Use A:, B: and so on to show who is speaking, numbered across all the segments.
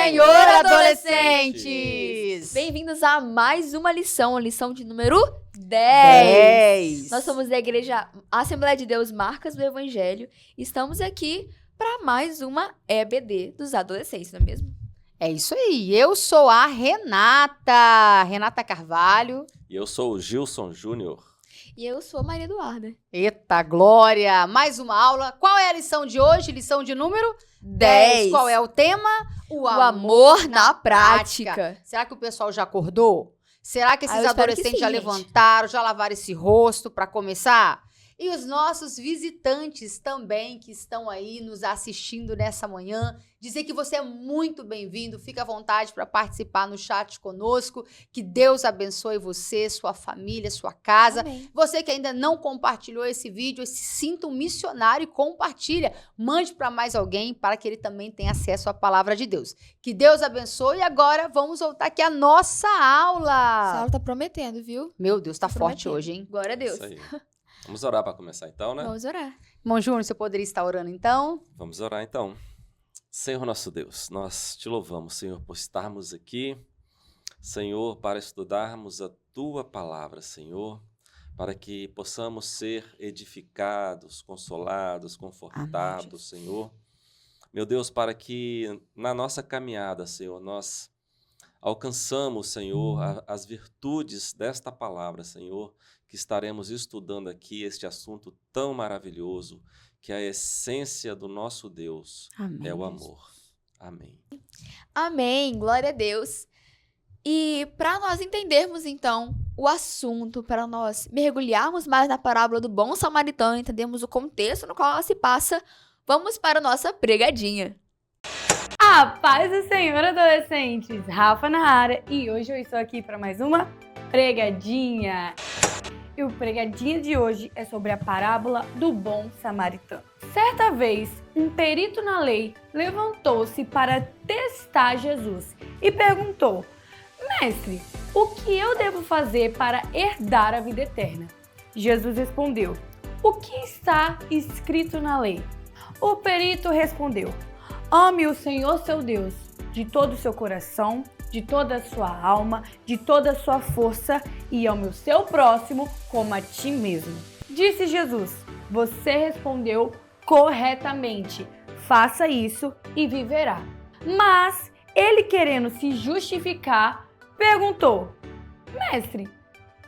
A: Senhor, adolescentes!
B: Bem-vindos a mais uma lição, lição de número 10. Nós somos da Igreja Assembleia de Deus Marcas do Evangelho e estamos aqui para mais uma EBD dos adolescentes, não é mesmo?
A: É isso aí, eu sou a Renata Carvalho.
C: E eu sou o Gilson Júnior.
B: E eu sou a Maria Eduarda.
A: Eita glória! Mais uma aula. Qual é a lição de hoje? Lição de número 10. Qual é o tema?
B: O amor na prática.
A: Será que o pessoal já acordou? Será que esses adolescentes já levantaram, já lavaram esse rosto para começar? E os nossos visitantes também que estão aí nos assistindo nessa manhã, dizer que você é muito bem-vindo, fica à vontade para participar no chat conosco, que Deus abençoe você, sua família, sua casa.
B: Amém.
A: Você que ainda não compartilhou esse vídeo, se sinta um missionário e compartilha, mande para mais alguém para que ele também tenha acesso à palavra de Deus. Que Deus abençoe e agora vamos voltar aqui à nossa aula.
B: Essa aula tá prometendo, viu?
A: Meu Deus, tá forte hoje, hein?
B: Glória a Deus.
C: Isso aí. Vamos orar para começar então, né?
B: Vamos orar.
A: Irmão Júnior, você poderia estar orando então?
C: Vamos orar então. Senhor nosso Deus, nós te louvamos, Senhor, por estarmos aqui, Senhor, para estudarmos a Tua palavra, Senhor, para que possamos ser edificados, consolados, confortados, Senhor. Meu Deus, para que na nossa caminhada, Senhor, nós alcançamos, Senhor, as virtudes desta palavra, Senhor, que estaremos estudando aqui este assunto tão maravilhoso, que a essência do nosso Deus é o amor. Amém.
B: Amém, glória a Deus. E para nós entendermos, então, o assunto, para nós mergulharmos mais na parábola do bom samaritano, entendermos o contexto no qual ela se passa, vamos para a nossa pregadinha.
D: A paz do Senhor, adolescentes! Rafa na área e hoje eu estou aqui para mais uma pregadinha. E o pregadinha de hoje é sobre a parábola do bom samaritano. Certa vez, um perito na lei levantou-se para testar Jesus e perguntou: Mestre, o que eu devo fazer para herdar a vida eterna? Jesus respondeu: O que está escrito na lei? O perito respondeu: Ame o Senhor seu Deus de todo o seu coração, de toda a sua alma, de toda a sua força e ame o seu próximo como a ti mesmo. Disse Jesus: Você respondeu corretamente. Faça isso e viverá. Mas ele, querendo se justificar, perguntou: Mestre,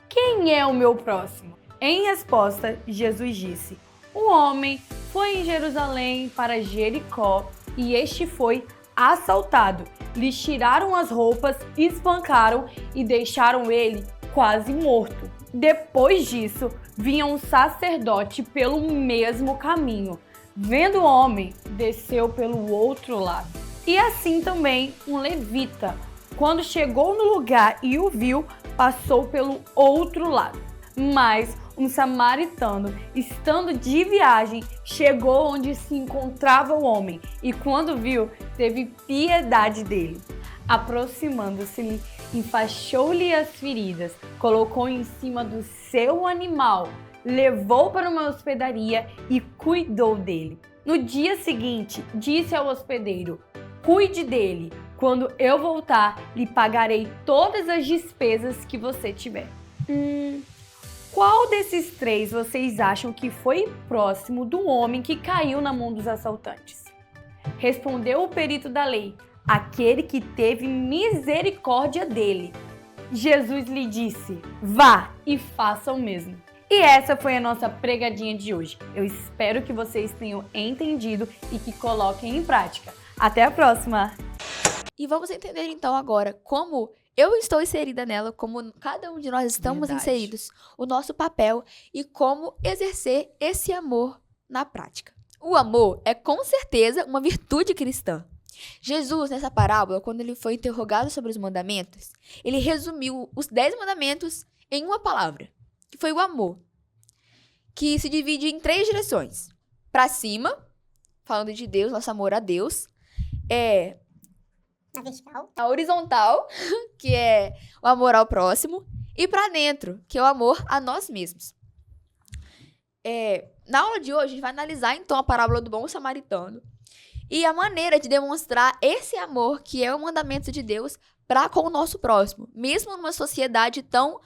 D: quem é o meu próximo? Em resposta, Jesus disse: Um homem foi em Jerusalém para Jericó e este foi assaltado. Lhes tiraram as roupas, espancaram e deixaram ele quase morto. Depois disso, vinha um sacerdote pelo mesmo caminho. Vendo o homem, desceu pelo outro lado. E assim também um levita, quando chegou no lugar e o viu, passou pelo outro lado. Mas um samaritano, estando de viagem, chegou onde se encontrava o homem e, quando viu, teve piedade dele. Aproximando-se-lhe, enfaixou-lhe as feridas, colocou em cima do seu animal, levou para uma hospedaria e cuidou dele. No dia seguinte, disse ao hospedeiro: Cuide dele, quando eu voltar, lhe pagarei todas as despesas que você tiver. Qual desses três vocês acham que foi próximo do homem que caiu na mão dos assaltantes? Respondeu o perito da lei: aquele que teve misericórdia dele. Jesus lhe disse: Vá e faça o mesmo. E essa foi a nossa pregadinha de hoje. Eu espero que vocês tenham entendido e que coloquem em prática. Até a próxima!
B: E vamos entender então agora como eu estou inserida nela, como cada um de nós estamos inseridos, o nosso papel e como exercer esse amor na prática. O amor é com certeza uma virtude cristã. Jesus, nessa parábola, quando ele foi interrogado sobre os mandamentos, ele resumiu os 10 mandamentos em uma palavra, que foi o amor, que se divide em 3 direções. Para cima, falando de Deus, nosso amor a Deus,
E: Na vertical.
B: a horizontal, que é o amor ao próximo, e para dentro, que é o amor a nós mesmos. Na aula de hoje, a gente vai analisar então a parábola do bom samaritano e a maneira de demonstrar esse amor, que é o mandamento de Deus, para com o nosso próximo. Mesmo numa sociedade tão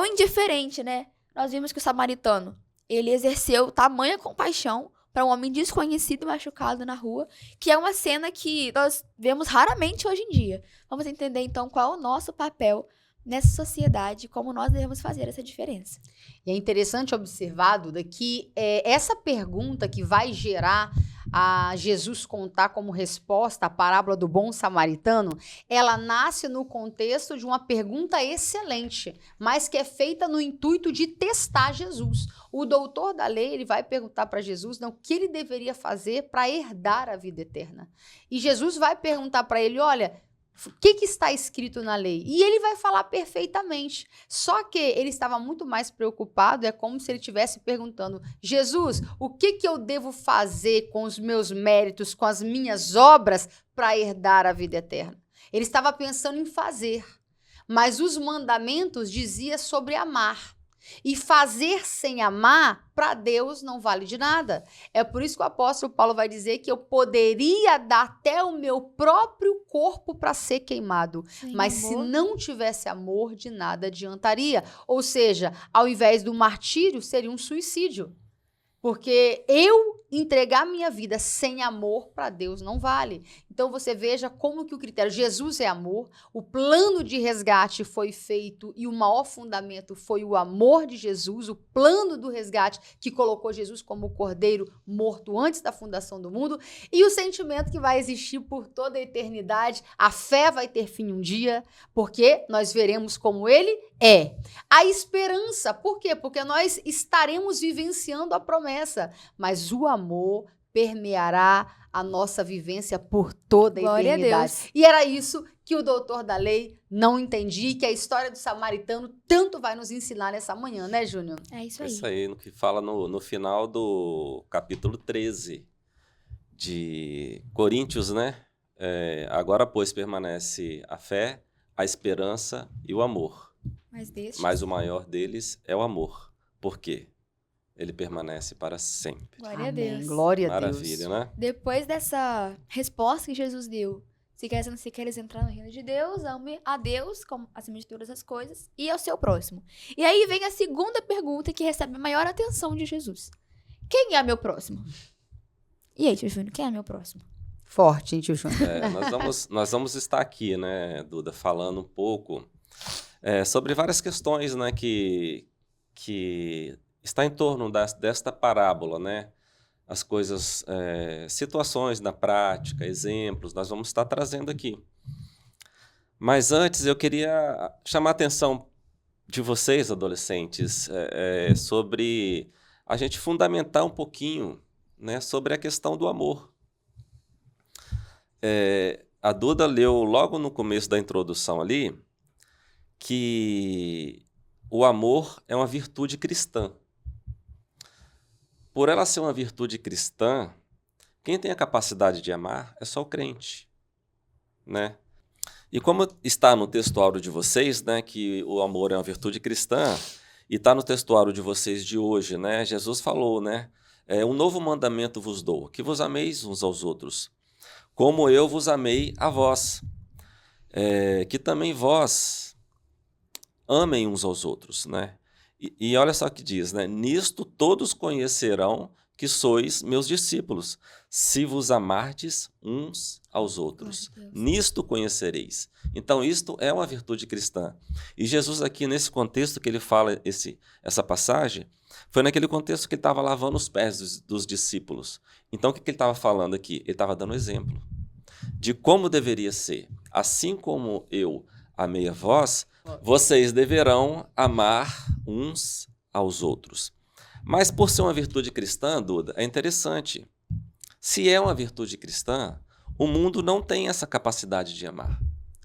B: indiferente, né? Nós vimos que o samaritano, ele exerceu tamanha compaixão para um homem desconhecido machucado na rua, que é uma cena que nós vemos raramente hoje em dia. Vamos entender, então, qual é o nosso papel nessa sociedade, como nós devemos fazer essa diferença.
A: E é interessante observar, Duda, que essa pergunta que vai gerar a Jesus contar como resposta a parábola do bom samaritano, ela nasce no contexto de uma pergunta excelente, mas que é feita no intuito de testar Jesus. O doutor da lei, ele vai perguntar para Jesus o que ele deveria fazer para herdar a vida eterna. E Jesus vai perguntar para ele, olha, o que está escrito na lei? E ele vai falar perfeitamente. Só que ele estava muito mais preocupado, é como se ele estivesse perguntando, Jesus, o que eu devo fazer com os meus méritos, com as minhas obras para herdar a vida eterna? Ele estava pensando em fazer, mas os mandamentos diziam sobre amar. E fazer sem amar, para Deus, não vale de nada. É por isso que o apóstolo Paulo vai dizer que eu poderia dar até o meu próprio corpo para ser queimado. Sem mas amor, se não tivesse amor, de nada adiantaria. Ou seja, ao invés do martírio, seria um suicídio. Porque eu entregar minha vida sem amor para Deus não vale. Então você veja como que o critério, Jesus é amor, o plano de resgate foi feito e o maior fundamento foi o amor de Jesus, o plano do resgate que colocou Jesus como o cordeiro morto antes da fundação do mundo e o sentimento que vai existir por toda a eternidade. A fé vai ter fim um dia, porque nós veremos como ele é. A esperança, por quê? Porque nós estaremos vivenciando a promessa, mas o amor permeará a nossa vivência por toda a
B: Glória
A: eternidade.
B: A Deus.
A: E era isso que o doutor da lei não entendia e que a história do samaritano tanto vai nos ensinar nessa manhã, né, Júnior?
B: É isso aí.
C: Isso aí, no que fala no final do capítulo 13 de Coríntios, né? Agora, pois, permanece a fé, a esperança e o amor. Mas o maior deles é o amor. Por quê? Ele permanece para sempre.
B: Glória a Deus.
A: Glória a Deus.
C: Maravilha, né?
B: Depois dessa resposta que Jesus deu, se queres entrar no reino de Deus, ame a Deus como acima de todas as coisas e ao seu próximo. E aí vem a segunda pergunta que recebe a maior atenção de Jesus. Quem é meu próximo? E aí, tio Júnior, quem é meu próximo?
A: Forte, hein, tio Júnior?
C: Nós vamos estar aqui, né, Duda, falando um pouco sobre várias questões, né, que está em torno desta parábola, né? As coisas, situações na prática, exemplos, nós vamos estar trazendo aqui. Mas antes eu queria chamar a atenção de vocês, adolescentes, sobre a gente fundamentar um pouquinho, né, sobre a questão do amor. A Duda leu logo no começo da introdução ali que o amor é uma virtude cristã. Por ela ser uma virtude cristã, quem tem a capacidade de amar é só o crente, né? E como está no textuário de vocês, né, que o amor é uma virtude cristã, e está no textuário de vocês de hoje, né, Jesus falou, né, um novo mandamento vos dou, que vos ameis uns aos outros, como eu vos amei a vós, que também vós amem uns aos outros, né? E olha só o que diz, né? Nisto todos conhecerão que sois meus discípulos, se vos amardes uns aos outros. Nisto conhecereis. Então, isto é uma virtude cristã. E Jesus aqui, nesse contexto que ele fala essa passagem, foi naquele contexto que ele estava lavando os pés dos discípulos. Então, o que ele estava falando aqui? Ele estava dando exemplo de como deveria ser. Assim como eu amei a vós, vocês deverão amar uns aos outros. Mas por ser uma virtude cristã, Duda, é interessante. Se é uma virtude cristã, o mundo não tem essa capacidade de amar.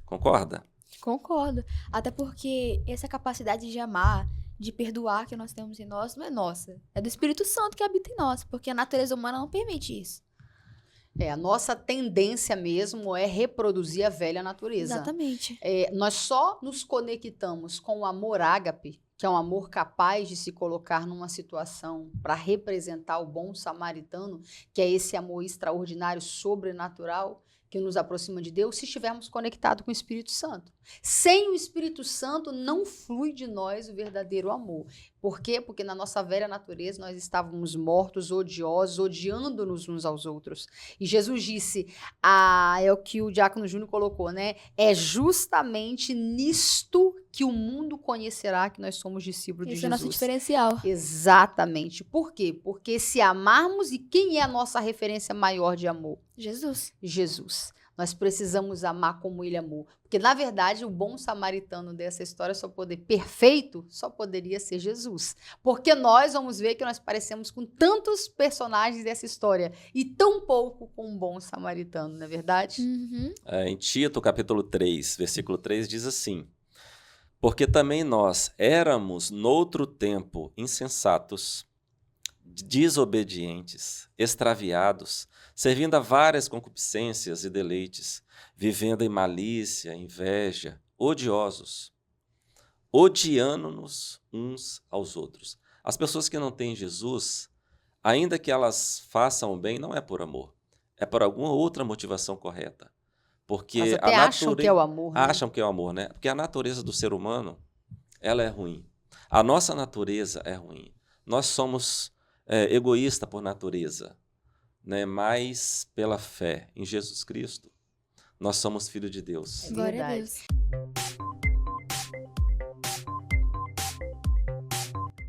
C: Concorda?
B: Concordo. Até porque essa capacidade de amar, de perdoar que nós temos em nós, não é nossa. É do Espírito Santo que habita em nós, porque a natureza humana não permite isso.
A: A nossa tendência mesmo é reproduzir a velha natureza.
B: Exatamente.
A: Nós só nos conectamos com o amor ágape, que é um amor capaz de se colocar numa situação para representar o bom samaritano, que é esse amor extraordinário, sobrenatural, que nos aproxima de Deus, se estivermos conectados com o Espírito Santo. Sem o Espírito Santo, não flui de nós o verdadeiro amor. Por quê? Porque na nossa velha natureza nós estávamos mortos, odiosos, odiando-nos uns aos outros. E Jesus disse, é o que o Diácono Júnior colocou, né? É justamente nisto que o mundo conhecerá que nós somos discípulos de Jesus.
B: Esse é o nosso diferencial.
A: Exatamente. Por quê? Porque se amarmos, e quem é a nossa referência maior de amor?
B: Jesus.
A: Jesus. Nós precisamos amar como ele amou. Porque, na verdade, o bom samaritano dessa história perfeito só poderia ser Jesus. Porque nós vamos ver que nós parecemos com tantos personagens dessa história e tão pouco com um bom samaritano, não é verdade?
B: Uhum.
C: Em Tito, capítulo 3, versículo 3, diz assim: porque também nós éramos, noutro tempo, insensatos, desobedientes, extraviados, servindo a várias concupiscências e deleites, vivendo em malícia, inveja, odiosos, odiando-nos uns aos outros. As pessoas que não têm Jesus, ainda que elas façam o bem, não é por amor, é por alguma outra motivação correta. Porque
A: mas até acham que é o amor. Né?
C: Acham que é o amor, né? Porque a natureza do ser humano, ela é ruim. A nossa natureza é ruim. Nós somos egoístas por natureza, né? Mas pela fé em Jesus Cristo, nós somos filhos de Deus.
B: Glória a Deus.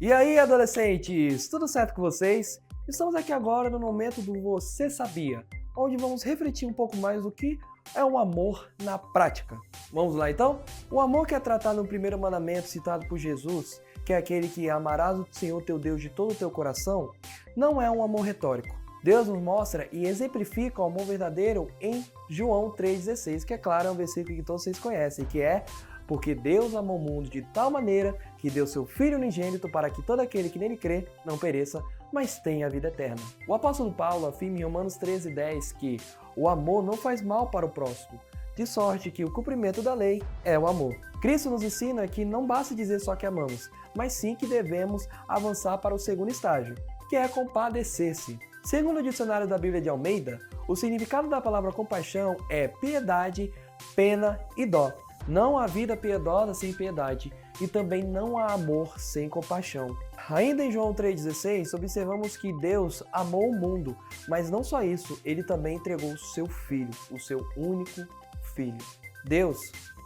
E: E aí, adolescentes, tudo certo com vocês? Estamos aqui agora no momento do Você Sabia, onde vamos refletir um pouco mais do que é o amor na prática. Vamos lá então? O amor que é tratado no primeiro mandamento citado por Jesus, que é aquele que amarás o Senhor teu Deus de todo o teu coração, não é um amor retórico. Deus nos mostra e exemplifica o amor verdadeiro em João 3,16, que é claro, é um versículo que todos vocês conhecem, que é: porque Deus amou o mundo de tal maneira que deu seu Filho unigênito para que todo aquele que nele crê não pereça, mas tenha a vida eterna. O apóstolo Paulo afirma em Romanos 13,10 que o amor não faz mal para o próximo, de sorte que o cumprimento da lei é o amor. Cristo nos ensina que não basta dizer só que amamos, mas sim que devemos avançar para o segundo estágio, que é compadecer-se. Segundo o dicionário da Bíblia de Almeida, o significado da palavra compaixão é piedade, pena e dó. Não há vida piedosa sem piedade, e também não há amor sem compaixão. Ainda em João 3,16, observamos que Deus amou o mundo, mas não só isso, ele também entregou o seu Filho, o seu único Filho. Deus,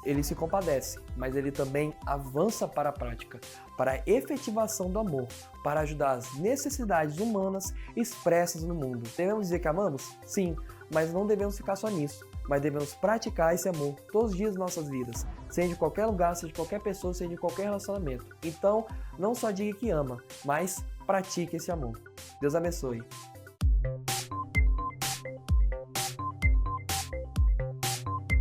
E: ele se compadece, mas ele também avança para a prática, para a efetivação do amor, para ajudar as necessidades humanas expressas no mundo. Devemos dizer que amamos? Sim, mas não devemos ficar só nisso. Mas devemos praticar esse amor todos os dias de nossas vidas, seja de qualquer lugar, seja de qualquer pessoa, seja de qualquer relacionamento. Então, não só diga que ama, mas pratique esse amor. Deus abençoe.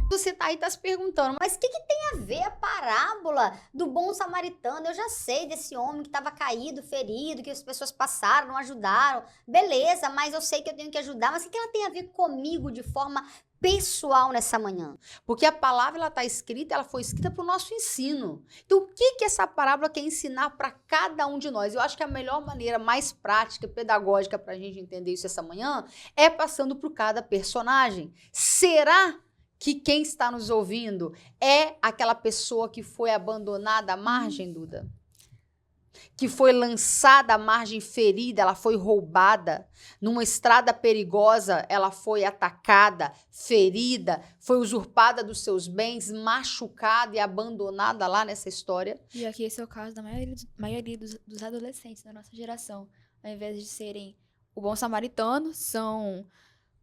F: Você tá aí se perguntando, mas o que tem a ver a parábola do bom samaritano? Eu já sei desse homem que estava caído, ferido, que as pessoas passaram, não ajudaram. Beleza, mas eu sei que eu tenho que ajudar. Mas o que ela tem a ver comigo de forma pessoal nessa manhã?
A: Porque a palavra ela está escrita, ela foi escrita para o nosso ensino. Então, o que essa parábola quer ensinar para cada um de nós? Eu acho que a melhor maneira, mais prática, pedagógica para a gente entender isso essa manhã é passando por cada personagem. Será que quem está nos ouvindo é aquela pessoa que foi abandonada à margem, Duda? Que foi lançada à margem, ferida, ela foi roubada. Numa estrada perigosa, ela foi atacada, ferida, foi usurpada dos seus bens, machucada e abandonada lá nessa história.
B: E aqui esse é o caso da maioria dos adolescentes da nossa geração. Ao invés de serem o bom samaritano, são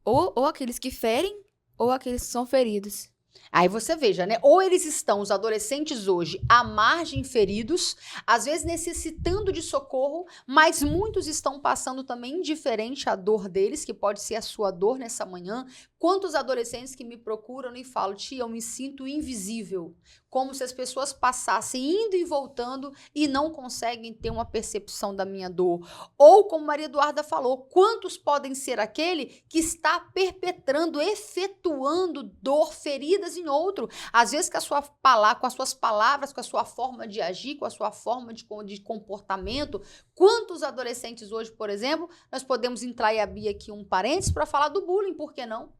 B: ou aqueles que ferem, ou aqueles que são feridos.
A: Aí você veja, né? Ou eles estão, os adolescentes hoje, à margem, feridos, às vezes necessitando de socorro, mas muitos estão passando também indiferente à dor deles, que pode ser a sua dor nessa manhã, Quantos adolescentes que me procuram e falam, tia, eu me sinto invisível, como se as pessoas passassem indo e voltando e não conseguem ter uma percepção da minha dor. Ou, como Maria Eduarda falou, quantos podem ser aquele que está perpetrando, efetuando dor, feridas em outro, às vezes com as suas palavras, com a sua forma de agir, com a sua forma de comportamento. Quantos adolescentes hoje, por exemplo, nós podemos entrar e abrir aqui um parênteses para falar do bullying, por que não?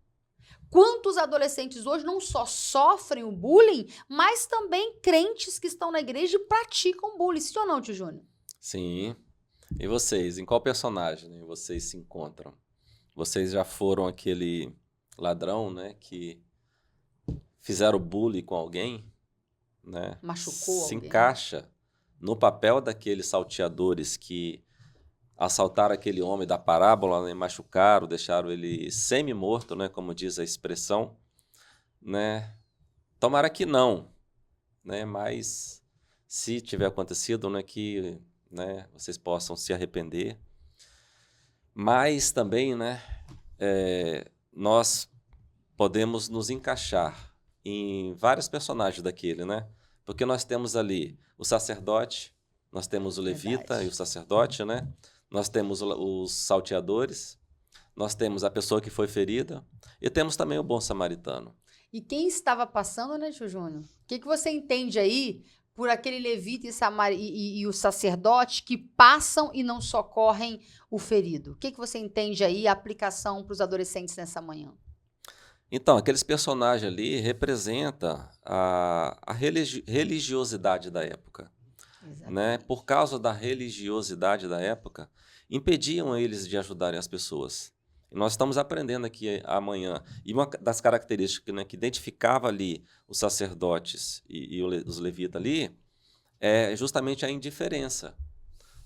A: Quantos adolescentes hoje não só sofrem o bullying, mas também crentes que estão na igreja e praticam bullying. Sim ou não, tio Júnior?
C: Sim. E vocês, em qual personagem, né, vocês se encontram? Vocês já foram aquele ladrão, né, que fizeram bullying com alguém, né?
A: Machucou
C: se
A: alguém.
C: Encaixa no papel daqueles salteadores que assaltaram aquele homem da parábola, né, machucaram, deixaram ele semi-morto, né, como diz a expressão, né? Tomara que não, né, mas se tiver acontecido, né, que, né, vocês possam se arrepender. Mas também, né, nós podemos nos encaixar em vários personagens daquele, né? Porque nós temos ali o sacerdote, nós temos o levita
A: Verdade.
C: e o sacerdote, né? Nós temos os salteadores, nós temos a pessoa que foi ferida e temos também o bom samaritano.
A: E quem estava passando, né, tio Júnior? O que você entende aí por aquele levita e o sacerdote que passam e não socorrem o ferido? O que você entende aí, a aplicação para os adolescentes nessa manhã?
C: Então, aqueles personagens ali representam a religiosidade da época. Né? Por causa da religiosidade da época, impediam eles de ajudarem as pessoas. E nós estamos aprendendo aqui amanhã. E uma das características, né, que identificava ali os sacerdotes e os levitas ali é justamente a indiferença,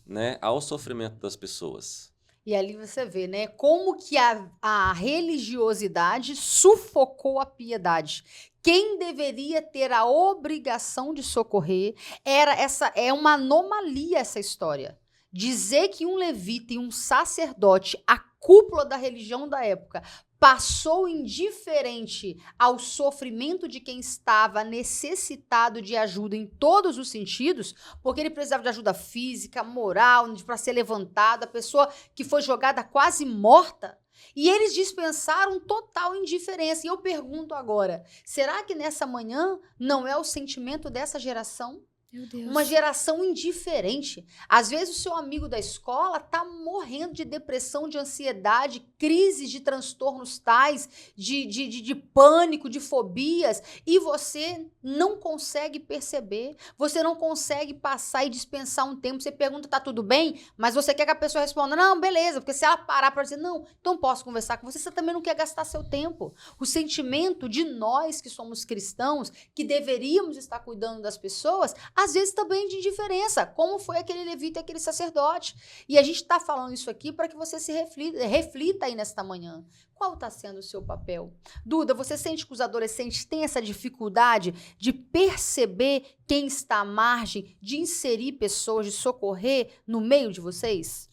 C: né, ao sofrimento das pessoas.
A: E ali você vê, né, como que a religiosidade sufocou a piedade. Quem deveria ter a obrigação de socorrer é uma anomalia essa história. Dizer que um levita e um sacerdote, a cúpula da religião da época, passou indiferente ao sofrimento de quem estava necessitado de ajuda em todos os sentidos, porque ele precisava de ajuda física, moral, para ser levantado, a pessoa que foi jogada quase morta, e eles dispensaram total indiferença. E eu pergunto agora, será que nessa manhã não é o sentimento dessa geração?
B: Meu Deus.
A: Uma geração indiferente. Às vezes o seu amigo da escola está morrendo de depressão, de ansiedade, crises de transtornos tais, de pânico, de fobias, e você não consegue perceber, você não consegue passar e dispensar um tempo. Você pergunta, tá tudo bem? Mas você quer que a pessoa responda, não, beleza, porque se ela parar para dizer, não, então posso conversar com você, você também não quer gastar seu tempo. O sentimento de nós que somos cristãos, que deveríamos estar cuidando das pessoas, às vezes também de indiferença, como foi aquele levita e aquele sacerdote. E a gente está falando isso aqui para que você se reflita aí nesta manhã. Qual está sendo o seu papel? Duda, você sente que os adolescentes têm essa dificuldade de perceber quem está à margem, de inserir pessoas, de socorrer no meio de vocês?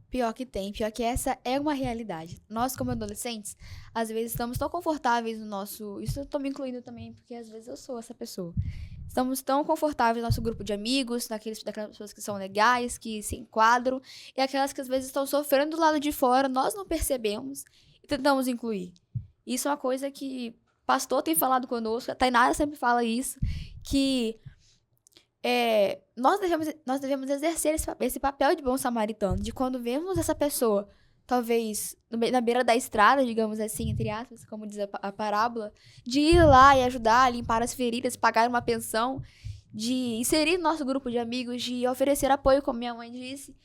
B: Pior que tem, pior que essa é uma realidade. Nós, como adolescentes, às vezes estamos tão confortáveis no nosso... Isso eu tô me incluindo também, porque às vezes eu sou essa pessoa. Estamos tão confortáveis no nosso grupo de amigos, daquelas pessoas que são legais, que se enquadram, e aquelas que às vezes estão sofrendo do lado de fora, nós não percebemos e tentamos incluir. Isso é uma coisa que o pastor tem falado conosco, a Tainara sempre fala isso, que nós devemos exercer esse papel de bom samaritano, de quando vemos essa pessoa, talvez na beira da estrada, digamos assim, entre aspas, como diz a parábola, de ir lá e ajudar a limpar as feridas, pagar uma pensão, de inserir no nosso grupo de amigos, de oferecer apoio, como minha mãe disse,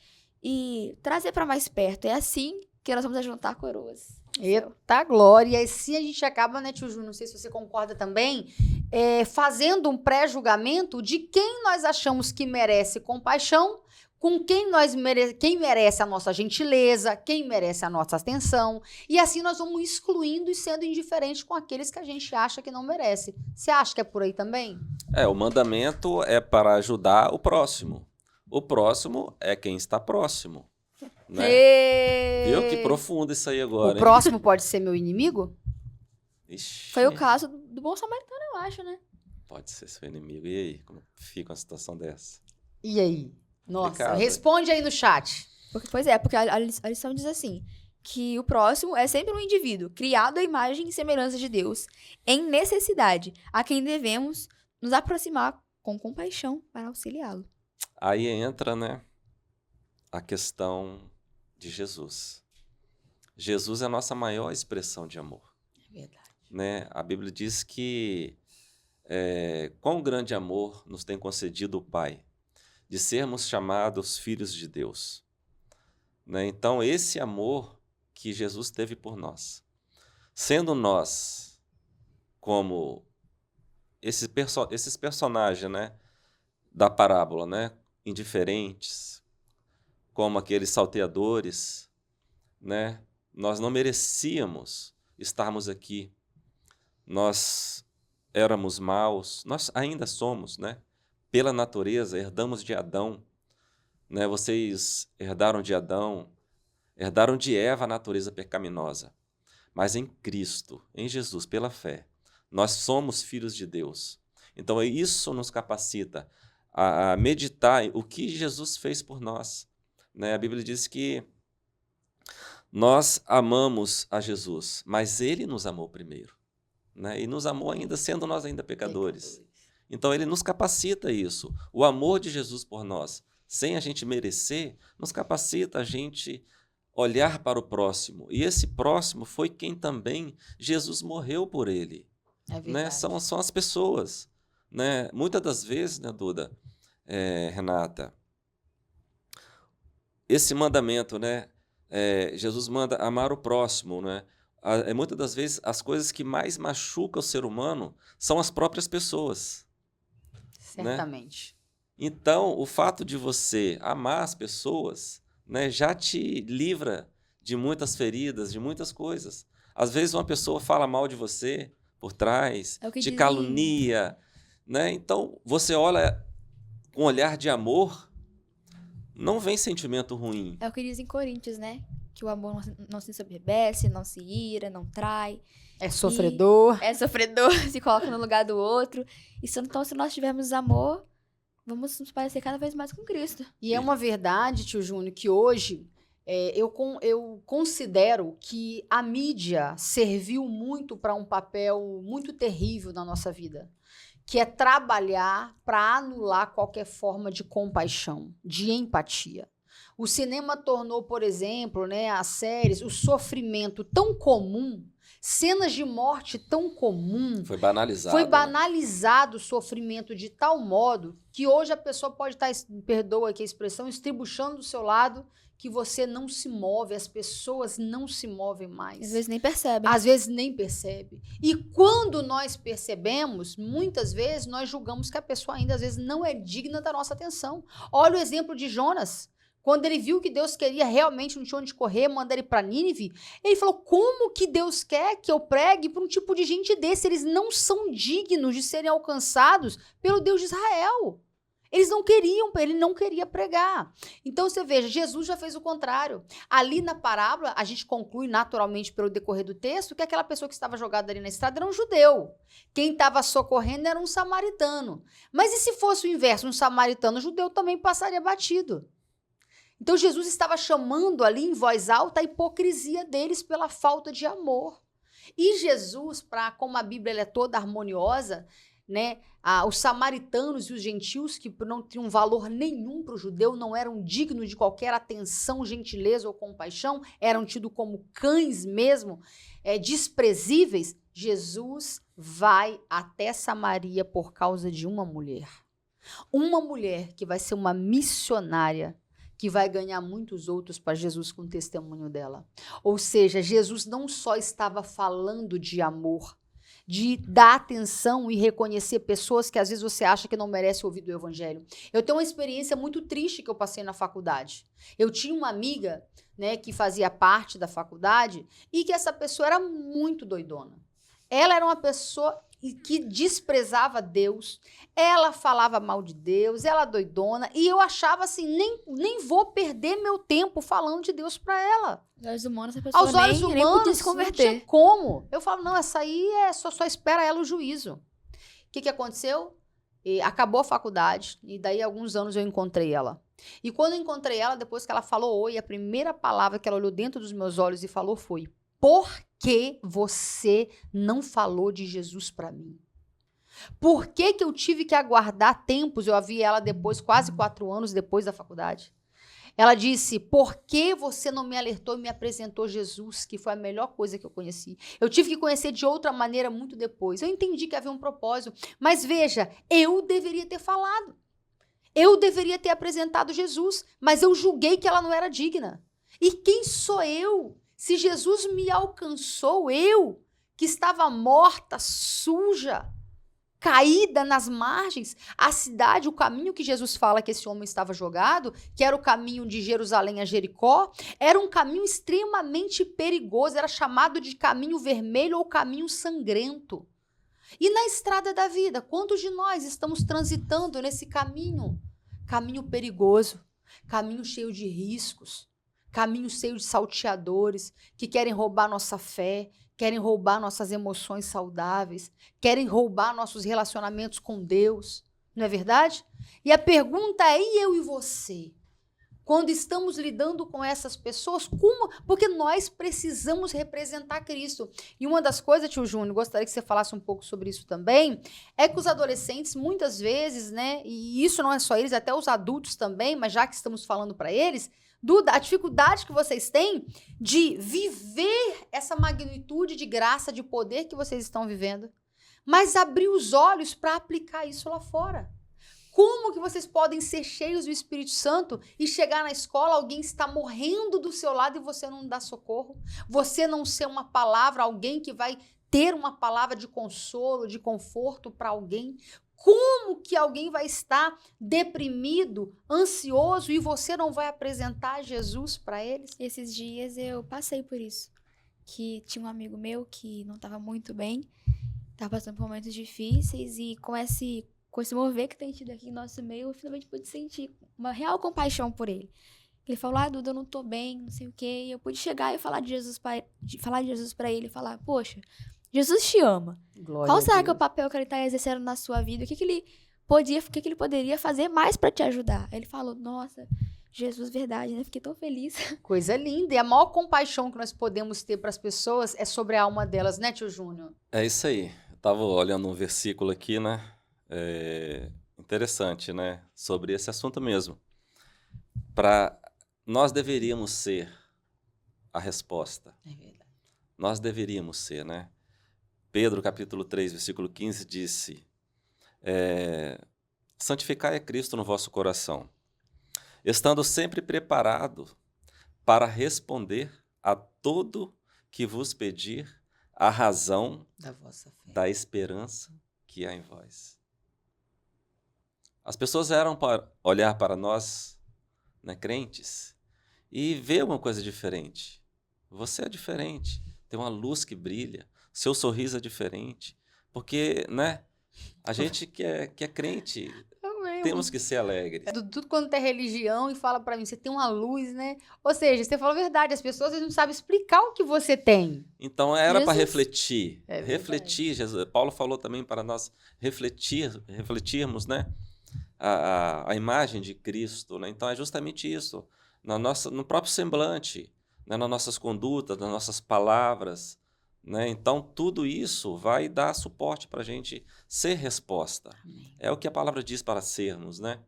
B: e trazer para mais perto. É assim que nós vamos juntar coroas.
A: Eita glória! E assim a gente acaba, né, tio Ju, não sei se você concorda também, fazendo um pré-julgamento de quem nós achamos que merece compaixão, com quem merece a nossa gentileza, quem merece a nossa atenção, e assim nós vamos excluindo e sendo indiferentes com aqueles que a gente acha que não merece. Você acha que é por aí também?
C: O mandamento é para ajudar o próximo. O próximo é quem está próximo. Né? Viu que profundo isso aí agora,
A: O próximo pode ser meu inimigo?
C: Ixi,
B: Foi o caso do bom samaritano, eu acho, né?
C: pode ser seu inimigo. E aí, como fica uma situação dessa?
A: E aí? Nossa,
C: Complicado,
A: responde aí no chat.
B: Pois é, porque a lição diz assim, que o próximo é sempre um indivíduo criado à imagem e semelhança de Deus, em necessidade, a quem devemos nos aproximar com compaixão para auxiliá-lo.
C: Aí entra, né, a questão de Jesus. Jesus é a nossa maior expressão de amor.
A: É verdade.
C: Né? A Bíblia diz que quão grande amor nos tem concedido o Pai, de sermos chamados filhos de Deus. Né? Então, esse amor que Jesus teve por nós, sendo nós como esses personagens, né, da parábola, né, indiferentes, como aqueles salteadores, né, nós não merecíamos estarmos aqui. Nós éramos maus, nós ainda somos, né? Pela natureza, herdamos de Adão, né? Vocês herdaram de Adão, herdaram de Eva a natureza pecaminosa. Mas em Cristo, em Jesus, pela fé, nós somos filhos de Deus. Então isso nos capacita a meditar o que Jesus fez por nós. Né? A Bíblia diz que nós amamos a Jesus, mas Ele nos amou primeiro. Né? E nos amou ainda sendo nós ainda pecadores. Então Ele nos capacita isso. O amor de Jesus por nós, sem a gente merecer, nos capacita a gente olhar para o próximo. E esse próximo foi quem também Jesus morreu por ele.
A: É verdade.
C: Né? São as pessoas. Né? Muitas das vezes, né, Duda, Renata, esse mandamento, né, Jesus manda amar o próximo, né? Muitas das vezes as coisas que mais machucam o ser humano são as próprias pessoas.
A: Certamente.
C: Né? Então, o fato de você amar as pessoas, né, já te livra de muitas feridas, de muitas coisas. Às vezes uma pessoa fala mal de você por trás, te calunia, né? Então, você olha com um olhar de amor, não vem sentimento ruim.
B: É o que diz em Coríntios, né? Que o amor não se soberbece, não se ira, não trai.
A: É sofredor.
B: É sofredor, se coloca no lugar do outro. Então, se nós tivermos amor, vamos nos parecer cada vez mais com Cristo.
A: E é uma verdade, tio Júnior, que hoje eu considero que a mídia serviu muito para um papel muito terrível na nossa vida, que é trabalhar para anular qualquer forma de compaixão, de empatia. O cinema tornou, por exemplo, né, as séries, o sofrimento tão comum, cenas de morte tão comum.
C: Foi banalizado.
A: Foi banalizado, né? O sofrimento de tal modo que hoje a pessoa pode estar, perdoa aqui a expressão, estribuchando do seu lado, que você não se move, as pessoas não se movem mais.
B: Às vezes nem percebem.
A: Às vezes nem percebe. E quando nós percebemos, muitas vezes nós julgamos que a pessoa ainda às vezes não é digna da nossa atenção. Olha o exemplo de Jonas. Quando ele viu que Deus queria realmente, não tinha onde correr, mandar ele para Nínive, ele falou, como que Deus quer que eu pregue para um tipo de gente desse? Eles não são dignos de serem alcançados pelo Deus de Israel. Eles não queriam, ele não queria pregar. Então, você veja, Jesus já fez o contrário. Ali na parábola, a gente conclui naturalmente pelo decorrer do texto que aquela pessoa que estava jogada ali na estrada era um judeu. Quem estava socorrendo era um samaritano. Mas e se fosse o inverso? Um samaritano judeu também passaria batido. Então, Jesus estava chamando ali em voz alta a hipocrisia deles pela falta de amor. E Jesus, como a Bíblia é toda harmoniosa, né, os samaritanos e os gentios, que não tinham valor nenhum para o judeu, não eram dignos de qualquer atenção, gentileza ou compaixão, eram tidos como cães mesmo, desprezíveis. Jesus vai até Samaria por causa de uma mulher. Uma mulher que vai ser uma missionária, que vai ganhar muitos outros para Jesus com o testemunho dela. Ou seja, Jesus não só estava falando de amor, de dar atenção e reconhecer pessoas que às vezes você acha que não merece ouvir do evangelho. Eu tenho uma experiência muito triste que eu passei na faculdade. Eu tinha uma amiga, né, que fazia parte da faculdade e que essa pessoa era muito doidona. Ela era uma pessoa que desprezava Deus, ela falava mal de Deus, ela doidona, e eu achava assim, nem vou perder meu tempo falando de Deus para ela.
B: Aos olhos humanos, a pessoa
A: Aos olhos
B: nem
A: humanos,
B: podia se
A: não
B: converter.
A: tinha como. Eu falo, não, essa aí só espera ela o juízo. O que aconteceu? Acabou a faculdade, e daí alguns anos eu encontrei ela. E quando eu encontrei ela, depois que ela falou oi, a primeira palavra que ela olhou dentro dos meus olhos e falou foi: por que você não falou de Jesus para mim? Por que eu tive que aguardar tempos? Eu a vi ela depois, quase 4 anos depois da faculdade. Ela disse: por que você não me alertou e me apresentou Jesus, que foi a melhor coisa que eu conheci? Eu tive que conhecer de outra maneira muito depois. Eu entendi que havia um propósito. Mas veja, eu deveria ter falado. Eu deveria ter apresentado Jesus, mas eu julguei que ela não era digna. E quem sou eu? Se Jesus me alcançou, eu, que estava morta, suja, caída nas margens, a cidade, o caminho que Jesus fala que esse homem estava jogado, que era o caminho de Jerusalém a Jericó, era um caminho extremamente perigoso, era chamado de caminho vermelho ou caminho sangrento. E na estrada da vida, quantos de nós estamos transitando nesse caminho? Caminho perigoso, caminho cheio de riscos, caminho cheio de salteadores que querem roubar nossa fé, querem roubar nossas emoções saudáveis, querem roubar nossos relacionamentos com Deus, não é verdade? E a pergunta é, e eu e você? Quando estamos lidando com essas pessoas, como? Porque nós precisamos representar Cristo. E uma das coisas, tio Júnior, gostaria que você falasse um pouco sobre isso também, é que os adolescentes, muitas vezes, né, e isso não é só eles, até os adultos também, mas já que estamos falando para eles, a dificuldade que vocês têm de viver essa magnitude de graça, de poder que vocês estão vivendo, mas abrir os olhos para aplicar isso lá fora. Como que vocês podem ser cheios do Espírito Santo e chegar na escola, alguém está morrendo do seu lado e você não dá socorro? Você não ser uma palavra, alguém que vai ter uma palavra de consolo, de conforto para alguém? Como que alguém vai estar deprimido, ansioso e você não vai apresentar Jesus para eles?
B: Esses dias eu passei por isso. Que tinha um amigo meu que não estava muito bem, estava passando por momentos difíceis e com esse mover que tem tido aqui no nosso meio, eu finalmente pude sentir uma real compaixão por ele. Ele falou, Duda, eu não tô bem, não sei o quê. E eu pude chegar e falar de Jesus para ele, falar, poxa, Jesus te ama.
A: Glória
B: Qual
A: a
B: será
A: Deus.
B: que é o papel que ele tá exercendo na sua vida? O que ele poderia fazer mais para te ajudar? Ele falou, nossa, Jesus, verdade, né? Fiquei tão feliz.
A: Coisa linda. E a maior compaixão que nós podemos ter para as pessoas é sobre a alma delas, né, tio Júnior?
C: É isso aí. Eu estava olhando um versículo aqui, né? Interessante, né? Sobre esse assunto mesmo. Nós deveríamos ser a resposta.
A: É verdade.
C: Nós deveríamos ser, né? Pedro, capítulo 3, versículo 15, disse: santificai a Cristo no vosso coração, estando sempre preparado para responder a todo que vos pedir a razão
A: Da vossa fé.
C: da esperança que há em vós. As pessoas eram para olhar para nós, né, crentes, e ver uma coisa diferente. Você é diferente, tem uma luz que brilha, seu sorriso é diferente, porque, né, a gente que é crente, temos que ser alegres.
A: Tudo quanto é religião e fala pra mim, você tem uma luz, né? Ou seja, você falou a verdade, as pessoas às vezes não sabem explicar o que você tem.
C: Então era para
B: Jesus.
C: refletir,
A: É verdade.
C: refletir. Paulo falou também para nós refletirmos, né, a imagem de Cristo, né? Então é justamente isso, no próprio semblante, né, nas nossas condutas, nas nossas palavras, né? Então tudo isso vai dar suporte para a gente ser resposta.
A: Amém.
C: É o que a palavra diz para sermos, né?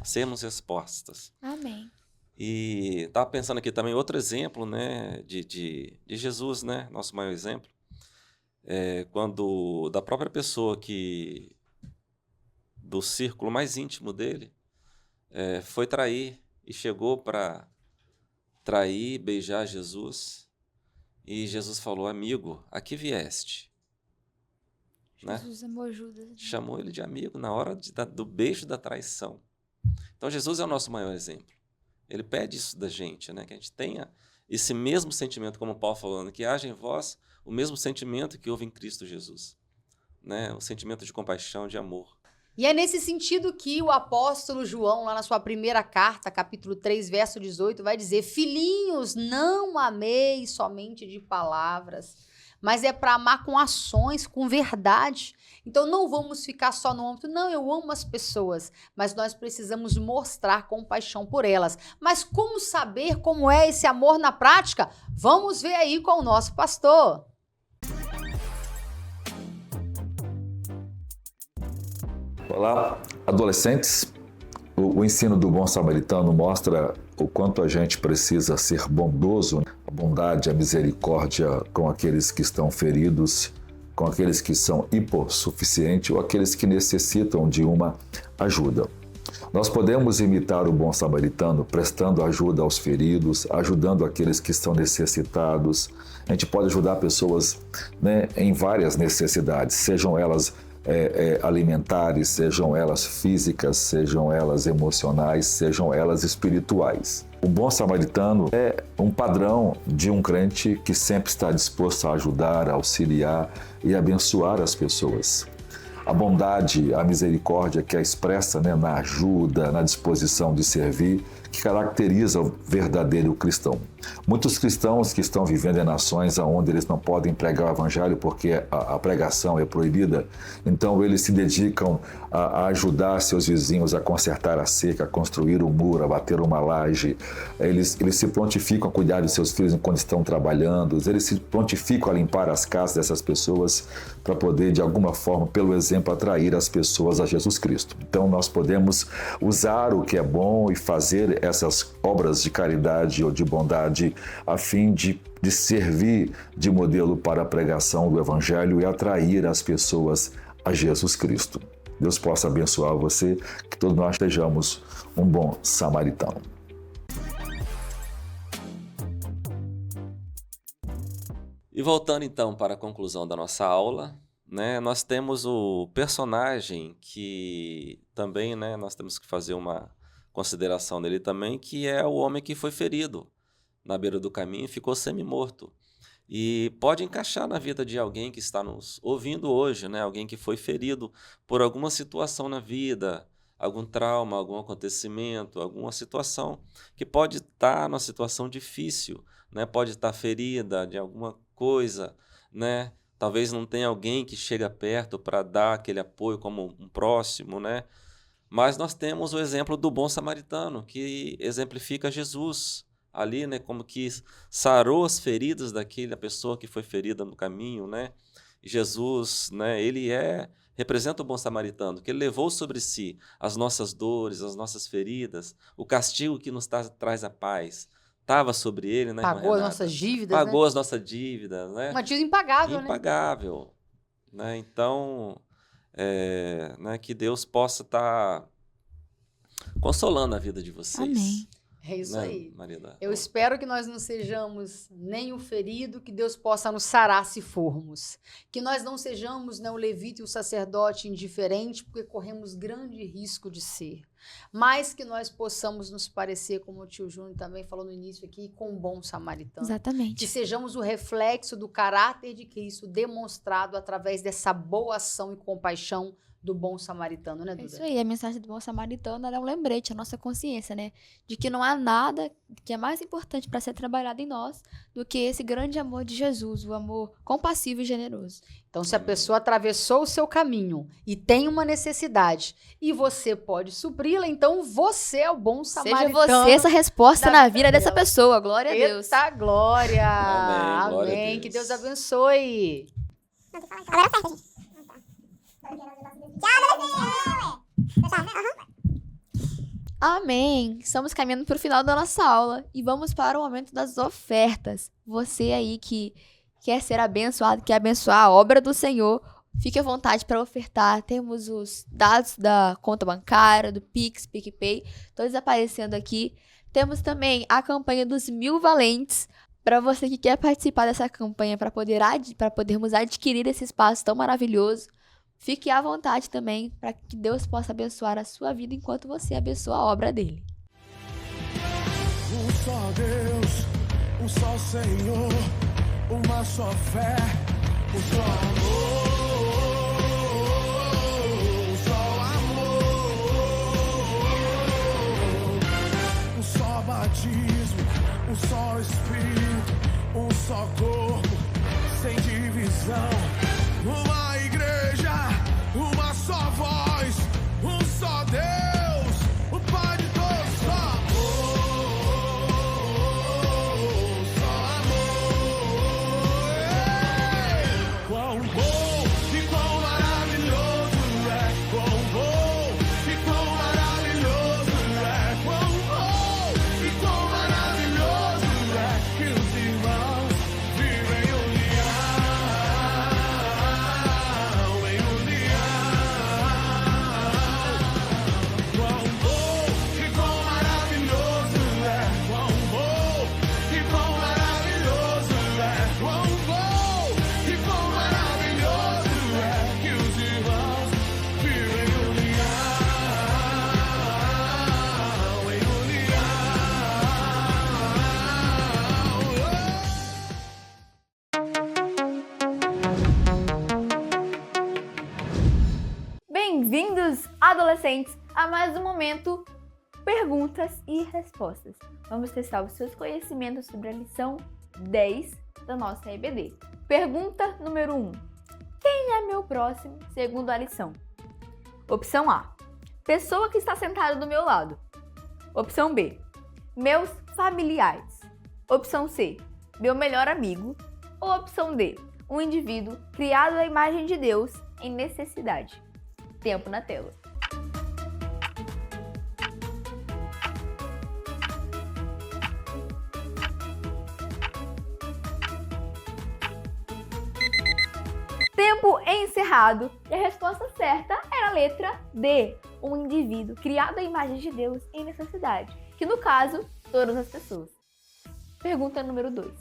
C: Sermos respostas.
B: Amém.
C: E estava pensando aqui também outro exemplo, né, de Jesus, né, nosso maior exemplo, quando da própria pessoa que do círculo mais íntimo dele foi trair e chegou para trair, beijar Jesus, e Jesus falou: amigo, a que vieste? Né?
B: Jesus amou Judas.
C: Chamou ele de amigo na hora do beijo da traição. Então Jesus é o nosso maior exemplo. Ele pede isso da gente, né? Que a gente tenha esse mesmo sentimento, como Paulo falando, que haja em vós o mesmo sentimento que houve em Cristo Jesus. né? Um sentimento de compaixão, de amor.
A: E é nesse sentido que o apóstolo João, lá na sua primeira carta, capítulo 3, verso 18, vai dizer: filhinhos, não ameis somente de palavras, mas é para amar com ações, com verdade. Então não vamos ficar só no âmbito, não, eu amo as pessoas, mas nós precisamos mostrar compaixão por elas. Mas como saber como é esse amor na prática? Vamos ver aí com o nosso pastor.
G: Olá, adolescentes. O ensino do bom samaritano mostra o quanto a gente precisa ser bondoso, a bondade, a misericórdia com aqueles que estão feridos, com aqueles que são hipossuficientes ou aqueles que necessitam de uma ajuda. Nós podemos imitar o bom samaritano prestando ajuda aos feridos, ajudando aqueles que estão necessitados. A gente pode ajudar pessoas, né, em várias necessidades, sejam elas alimentares, sejam elas físicas, sejam elas emocionais, sejam elas espirituais. O bom samaritano é um padrão de um crente que sempre está disposto a ajudar, a auxiliar e abençoar as pessoas. A bondade, a misericórdia que é expressa, né, na ajuda, na disposição de servir, que caracteriza o verdadeiro cristão. Muitos cristãos que estão vivendo em nações onde eles não podem pregar o evangelho porque a pregação é proibida, então eles se dedicam a ajudar seus vizinhos a consertar a cerca, a construir um muro, a bater uma laje. Eles se prontificam a cuidar de seus filhos enquanto estão trabalhando, eles se prontificam a limpar as casas dessas pessoas para poder, de alguma forma, pelo exemplo, atrair as pessoas a Jesus Cristo. Então nós podemos usar o que é bom e fazer essas obras de caridade ou de bondade a fim de servir de modelo para a pregação do Evangelho e atrair as pessoas a Jesus Cristo. Deus possa abençoar você, que todos nós sejamos um bom samaritano.
C: E voltando então para a conclusão da nossa aula, né, nós temos o personagem que também, né, nós temos que fazer uma consideração dele também, que é o homem que foi ferido na beira do caminho e ficou semi-morto. E pode encaixar na vida de alguém que está nos ouvindo hoje, né? Alguém que foi ferido por alguma situação na vida, algum trauma, algum acontecimento, alguma situação que pode estar numa situação difícil, né? Pode estar ferida de alguma coisa, né? Talvez não tenha alguém que chega perto para dar aquele apoio como um próximo, né? Mas nós temos o exemplo do bom samaritano, que exemplifica Jesus ali, né? Como que sarou as feridas daquela pessoa que foi ferida no caminho, né? E Jesus, né? Ele representa o bom samaritano, que ele levou sobre si as nossas dores, as nossas feridas, o castigo que nos traz a paz. Estava sobre ele, né?
A: Pagou as nossas dívidas,
C: Pagou,
A: né?
C: as nossas dívidas, né?
A: Uma dívida impagável,
C: Impagável, né? Então, né, que Deus possa estar consolando a vida de vocês.
B: Amém.
A: É isso,
C: né,
A: aí.
C: Marina?
A: Eu espero que nós não sejamos nem o ferido, que Deus possa nos sarar se formos. Que nós não sejamos, né, o levita e o sacerdote indiferente, porque corremos grande risco de ser. Mas que nós possamos nos parecer, como o tio Júnior também falou no início aqui, com um bom samaritano.
B: Exatamente.
A: Que sejamos o reflexo do caráter de Cristo demonstrado através dessa boa ação e compaixão do bom samaritano, né, Duda?
B: É isso aí, a mensagem do bom samaritano é um lembrete, a nossa consciência, né? De que não há nada que é mais importante para ser trabalhado em nós do que esse grande amor de Jesus, o amor compassivo e generoso.
A: Então, se a pessoa atravessou o seu caminho e tem uma necessidade e você pode supri-la, então você é o bom samaritano.
B: Seja você essa resposta
A: da
B: na
A: vida
B: vida dessa
A: dela.
B: pessoa. Glória a Deus.
A: Eita glória!
C: Amém, glória a
A: Amém.
C: Deus.
A: Que Deus abençoe.
B: Amém! Estamos caminhando para o final da nossa aula e vamos para o momento das ofertas. Você aí que quer ser abençoado, quer abençoar a obra do Senhor, fique à vontade para ofertar. Temos os dados da conta bancária, do Pix, PicPay, todos aparecendo aqui. Temos também a campanha dos 1000 valentes. Para você que quer participar dessa campanha, para podermos adquirir esse espaço tão maravilhoso, fique à vontade também para que Deus possa abençoar a sua vida enquanto você abençoa a obra dele.
H: Um só Deus, um só Senhor, uma só fé, um só amor.
B: adolescentes, a mais um momento perguntas e respostas. Vamos testar os seus conhecimentos sobre a lição 10 da nossa EBD. Pergunta número 1. Quem é meu próximo segundo a lição? Opção A. Pessoa que está sentada do meu lado. Opção B. Meus familiares. Opção C. Meu melhor amigo. Ou opção D. Um indivíduo criado à imagem de Deus em necessidade. Tempo na tela. Tempo encerrado. E a resposta certa era a letra D. Um indivíduo criado à imagem de Deus em necessidade. Que no caso, todas as pessoas. Pergunta número 2.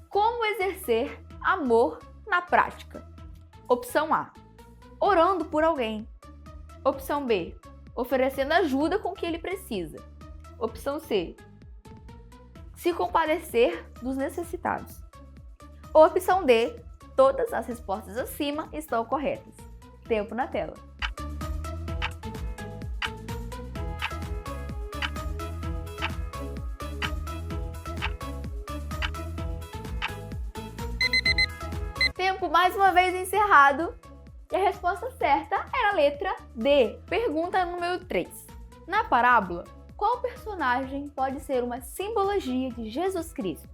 B: Como exercer amor na prática? Opção A. Orando por alguém. Opção B. Oferecendo ajuda com o que ele precisa. Opção C. Se compadecer dos necessitados. Opção D. Todas as respostas acima estão corretas. Tempo na tela. Tempo mais uma vez encerrado. E a resposta certa era a letra D. Pergunta número 3. Na parábola, qual personagem pode ser uma simbologia de Jesus Cristo?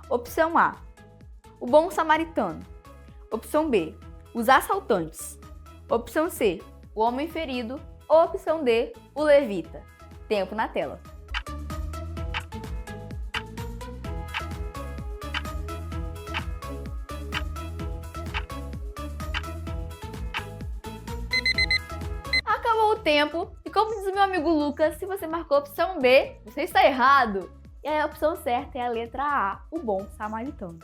B: Opção A. O bom samaritano. Opção B. Os assaltantes. Opção C. O homem ferido. Ou opção D. O levita. Tempo na tela. Acabou o tempo. E como diz o meu amigo Lucas, se você marcou a opção B, você está errado. E a opção certa é a letra A. O bom samaritano.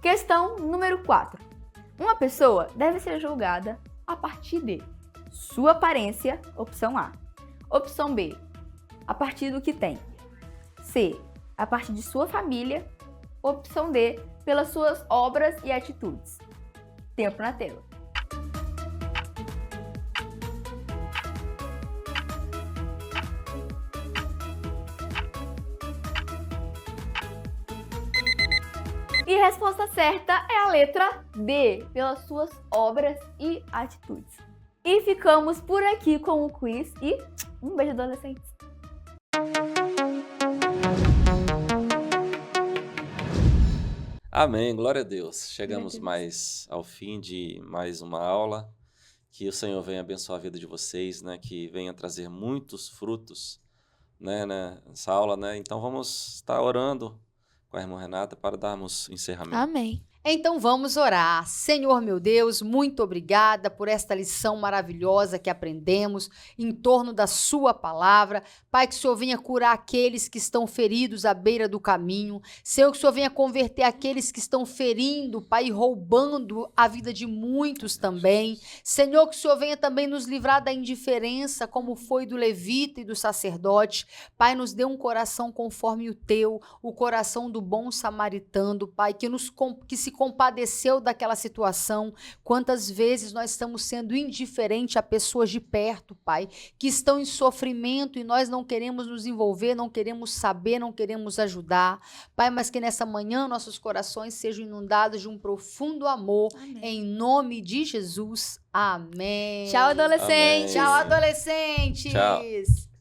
B: Questão número 4. Uma pessoa deve ser julgada a partir de sua aparência, opção A. Opção B, a partir do que tem. C, a partir de sua família. Opção D, pelas suas obras e atitudes. Tempo na tela. E a resposta certa é a letra D, pelas suas obras e atitudes. E ficamos por aqui com o quiz e um beijo, adolescentes!
C: Amém, glória a Deus. Chegamos mais ao fim de mais uma aula. Que o Senhor venha abençoar a vida de vocês, né? Que venha trazer muitos frutos, né, nessa aula, né? Então vamos estar orando com a irmã Renata para darmos encerramento.
B: Amém.
A: Então vamos orar. Senhor meu Deus, muito obrigada por esta lição maravilhosa que aprendemos em torno da sua palavra. Pai, que o Senhor venha curar aqueles que estão feridos à beira do caminho. Senhor, que o Senhor venha converter aqueles que estão ferindo, Pai, e roubando a vida de muitos também. Senhor, que o Senhor venha também nos livrar da indiferença, como foi do levita e do sacerdote. Pai, nos dê um coração conforme o teu, o coração do bom samaritano, Pai, que se compadeceu daquela situação. Quantas vezes nós estamos sendo indiferentes a pessoas de perto, Pai, que estão em sofrimento e nós não queremos nos envolver, não queremos saber, não queremos ajudar. Pai, mas que nessa manhã nossos corações sejam inundados de um profundo amor. Amém. Em nome de Jesus. Amém.
B: Tchau, adolescentes.
C: Amém.
A: Tchau, adolescentes.
C: Tchau.